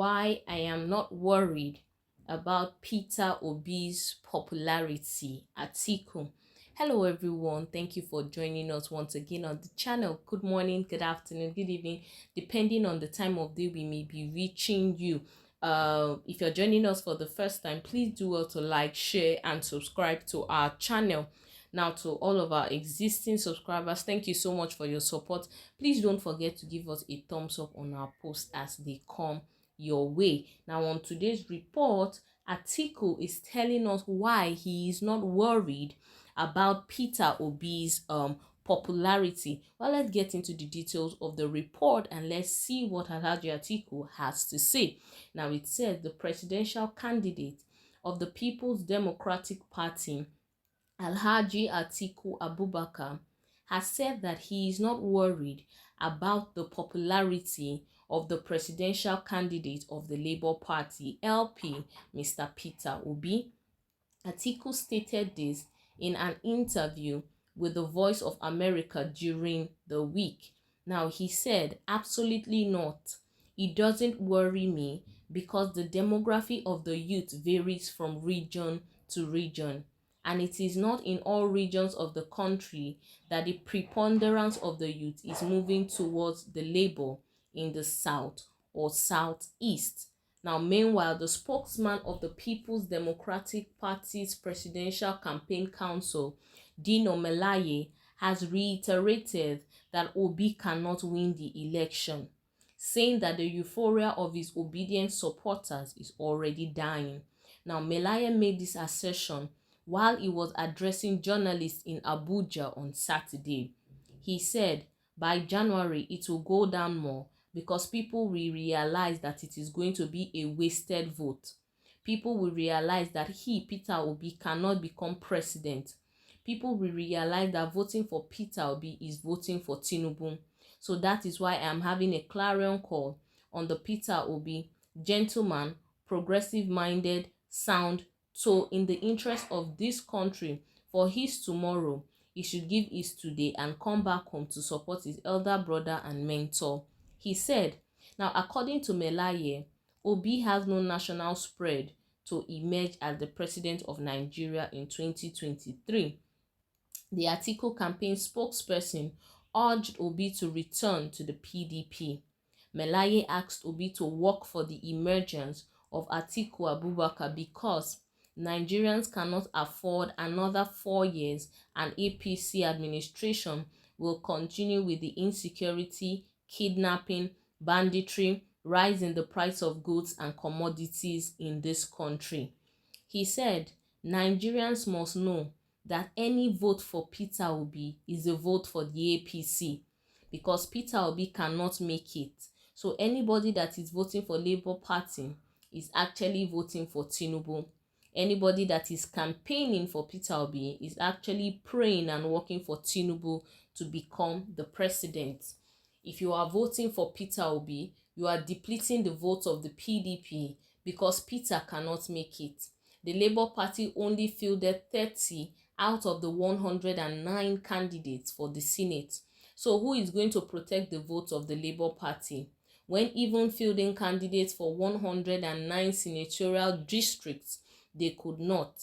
why I am not worried about Peter Obi's popularity, Atiku. Hello everyone, thank you for joining us once again on the channel. Good morning, good afternoon, good evening, depending on the time of day we may be reaching you. If you're joining us for the first time, please do well to like, share and subscribe to our channel. Now, to all of our existing subscribers, thank you so much for your support. Please don't forget to give us a thumbs up on our posts as they come your way. Now, on today's report, Atiku is telling us why he is not worried about Peter Obi's popularity. Well, let's get into the details of the report and let's see what Alhaji Atiku has to say. Now, it says the presidential candidate of the People's Democratic Party, Alhaji Atiku Abubakar, has said that he is not worried about the popularity of the presidential candidate of the Labour Party, LP, Mr. Peter Obi. Atiku stated this in an interview with the Voice of America during the week. Now, he said, absolutely not. It doesn't worry me because the demography of the youth varies from region to region. And it is not in all regions of the country that the preponderance of the youth is moving towards the Labour in the south or southeast. Now, meanwhile, the spokesman of the People's Democratic Party's Presidential Campaign Council, Dino Melaye, has reiterated that Obi cannot win the election, saying that the euphoria of his obedient supporters is already dying. Now, Melaye made this assertion while he was addressing journalists in Abuja on Saturday. He said, by January, it will go down more because people will realize that it is going to be a wasted vote. People will realize that he, Peter Obi, cannot become president. People will realize that voting for Peter Obi is voting for Tinubu. So that is why I am having a clarion call on the Peter Obi, gentleman, progressive-minded, sound. So in the interest of this country, for his tomorrow, he should give his today and come back home to support his elder brother and mentor. He said, now according to Melaye, Obi has no national spread to emerge as the president of Nigeria in 2023. The Atiku campaign spokesperson urged Obi to return to the PDP. Melaye asked Obi to work for the emergence of Atiku Abubakar because Nigerians cannot afford another 4 years and APC administration will continue with the insecurity, kidnapping, banditry, rise in the price of goods and commodities in this country. He said, Nigerians must know that any vote for Peter Obi is a vote for the APC because Peter Obi cannot make it. So anybody that is voting for Labour Party is actually voting for Tinubu. Anybody that is campaigning for Peter Obi is actually praying and working for Tinubu to become the president. If you are voting for Peter Obi, you are depleting the votes of the PDP because Peter cannot make it. The Labour Party only fielded 30 out of the 109 candidates for the Senate. So who is going to protect the votes of the Labour Party when even fielding candidates for 109 senatorial districts, they could not?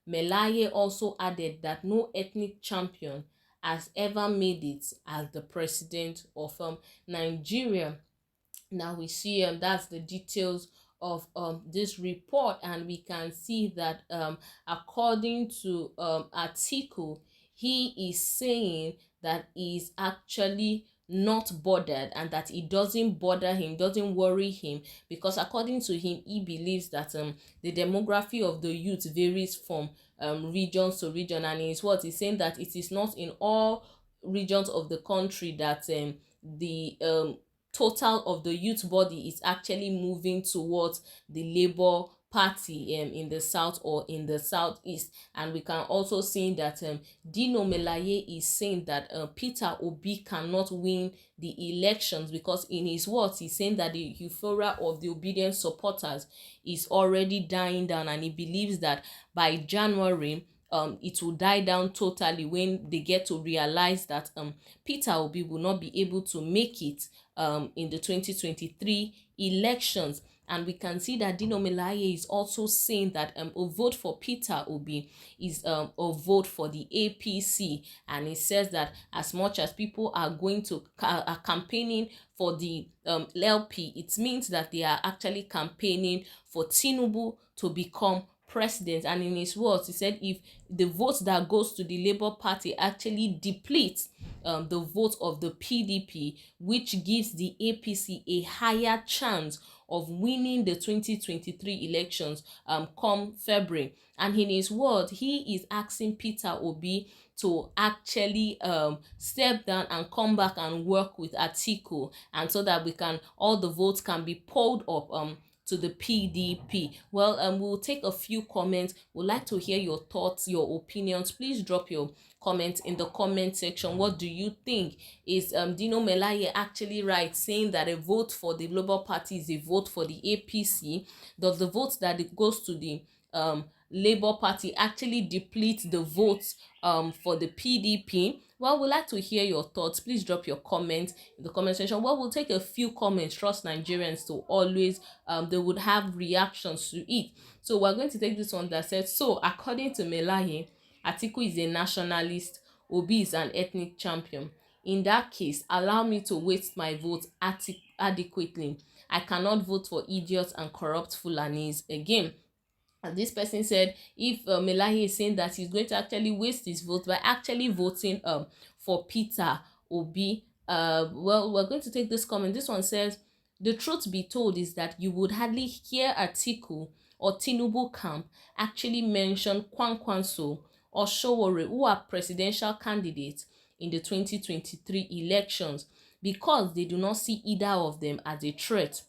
Melaye also added that no ethnic champion has ever made it as the president of Nigeria. Now we see that's the details of this report, and we can see that according to Atiku, he is saying that he is actually not bothered and that it doesn't bother him, doesn't worry him, because according to him, he believes that the demography of the youth varies from region to region, and is what he's saying that it is not in all regions of the country that the total of the youth body is actually moving towards the Labour Party in the south or in the southeast. And we can also see that Dino Melaye is saying that Peter Obi cannot win the elections because in his words he's saying that the euphoria of the obedient supporters is already dying down, and he believes that by January it will die down totally when they get to realize that Peter Obi will not be able to make it in the 2023 elections. And we can see that Dino Melaye is also saying that a vote for Peter Obi is a vote for the APC. And he says that as much as people are going to are campaigning for the LP, it means that they are actually campaigning for Tinubu to become president. And in his words, he said if the vote that goes to the Labour Party actually depletes the vote of the PDP, which gives the APC a higher chance of winning the 2023 elections come February. And in his word, he is asking Peter Obi to actually step down and come back and work with Atiku, and so that we can all the votes can be polled up to the PDP. Well, we'll take a few comments. We'd like to hear your thoughts, your opinions. Please drop your comments in the comment section. What do you think? Is Dino Melaye actually right, saying that a vote for the Labour Party is a vote for the APC? Does the vote that it goes to the Labour Party actually deplete the votes for the PDP? Well, we'd like to hear your thoughts. Please drop your comments in the comment section. Well, we'll take a few comments. Trust Nigerians to always, they would have reactions to it. So we're going to take this one that says, so according to Melaye, Atiku is a nationalist, Obi is an ethnic champion. In that case, allow me to waste my vote adequately. I cannot vote for idiots and corrupt Fulanis again. And this person said if Melaye is saying that he's going to actually waste his vote by actually voting for Peter Obi, well, we're going to take this comment. This one says, the truth be told is that you would hardly hear Atiku or Tinubu camp actually mention Kwankwanso or Sowore, who are presidential candidates in the 2023 elections, because they do not see either of them as a threat.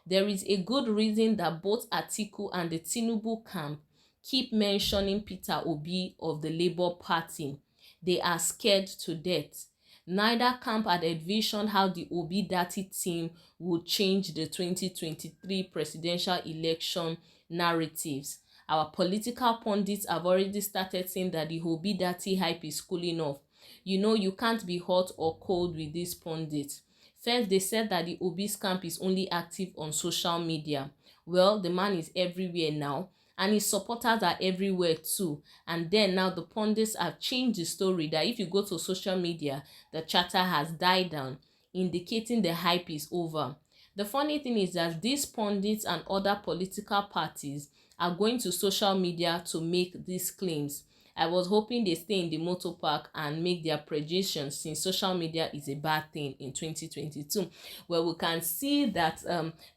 There is a good reason that both Atiku and the Tinubu camp keep mentioning Peter Obi of the Labour Party. They are scared to death. Neither camp had envisioned how the Obi-Dati team would change the 2023 presidential election narratives. Our political pundits have already started saying that the Obi-Dati hype is cooling off. You know, you can't be hot or cold with these pundits. First, they said that the Obi's camp is only active on social media. Well, the man is everywhere now, and his supporters are everywhere too. And then now the pundits have changed the story that if you go to social media, the chatter has died down, indicating the hype is over. The funny thing is that these pundits and other political parties are going to social media to make these claims. I was hoping they stay in the motor park and make their projections, since social media is a bad thing in 2022, where we can see that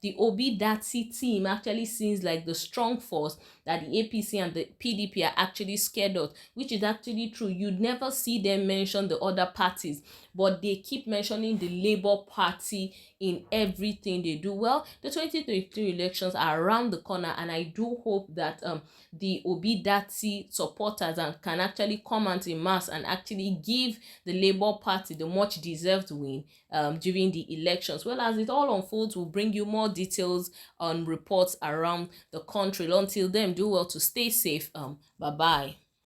the Obi-Dati team actually seems like the strong force that the APC and the PDP are actually scared of, which is actually true. You'd never see them mention the other parties, but they keep mentioning the Labour Party in everything they do. Well, the 2023 elections are around the corner, and I do hope that the Obi-Dati supporters can actually come out in mass and actually give the Labour Party the much deserved win during the elections. Well, as it all unfolds, we'll bring you more details on reports around the country. Until then, do well to stay safe. Bye bye.